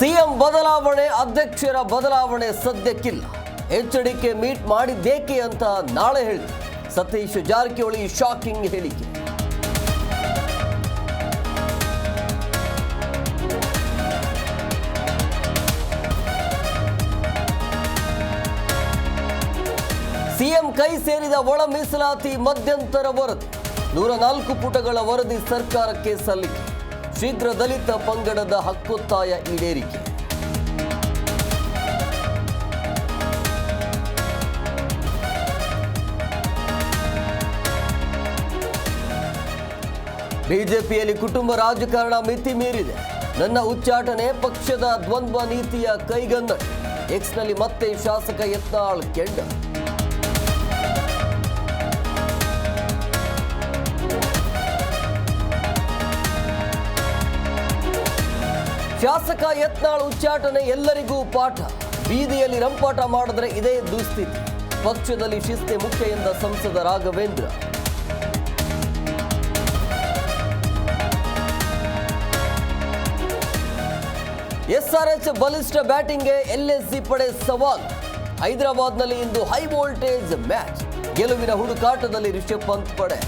CM ಬದಲಾವಣೆ, ಅಧ್ಯಕ್ಷರ ಬದಲಾವಣೆ ಸದ್ಯಕ್ಕಿಲ್ಲ. ಎಚ್ಡಿಕೆ ಮೀಟ್ ಮಾಡಿದ್ದೇಕೆ ಅಂತ ನಾಳೆ ಹೇಳಿದ್ರು. ಸತೀಶ್ ಜಾರಕಿಹೊಳಿ ಶಾಕಿಂಗ್ ಹೇಳಿಕೆ. ಸಿಎಂ ಕೈ ಸೇರಿದ ಒಳ ಮೀಸಲಾತಿ ಮಧ್ಯಂತರ ವರದಿ 104 ಪುಟಗಳ ವರದಿ ಸರ್ಕಾರಕ್ಕೆ ಸಲ್ಲಿಕೆ. ಶೀಘ್ರ ದಲಿತ ಪಂಗಡದ ಹಕ್ಕೊತ್ತಾಯ ಈಡೇರಿಕೆ. ಬಿಜೆಪಿಯಲ್ಲಿ ಕುಟುಂಬ ರಾಜಕಾರಣ ಮಿತಿ ಮೀರಿದೆ. ನನ್ನ ಉಚ್ಚಾಟನೆ ಪಕ್ಷದ ದ್ವಂದ್ವ ನೀತಿಯ ಕೈಗನ್ನಡಿ. ಎಕ್ಸ್ನಲ್ಲಿ ಮತ್ತೆ ಶಾಸಕ ಯತ್ನಾಳ್ ಕೆಂಡ. ಶಾಸಕ ಯತ್ನಾಳ್ ಉಚ್ಚಾಟನೆ ಎಲ್ಲರಿಗೂ ಪಾಠ. ಬೀದಿಯಲ್ಲಿ ರಂಪಾಟ ಮಾಡಿದ್ರೆ ಇದೇ ದುಸ್ಥಿತಿ. ಪಕ್ಷದಲ್ಲಿ ಶಿಸ್ತೆ ಮುಖ್ಯ ಎಂದ ಸಂಸದ ರಾಘವೇಂದ್ರ. ಎಸ್ಆರ್ಎಚ್ ಬಲಿಷ್ಠ ಬ್ಯಾಟಿಂಗ್ಗೆ ಎಲ್ಎಸ್ಜಿ ಪಡೆ ಸವಾಲು. ಹೈದರಾಬಾದ್ನಲ್ಲಿ ಇಂದು ಹೈ ವೋಲ್ಟೇಜ್ ಮ್ಯಾಚ್. ಗೆಲುವಿನ ಹುಡುಕಾಟದಲ್ಲಿ ರಿಷಬ್ ಪಂತ್ ಪಡೆ.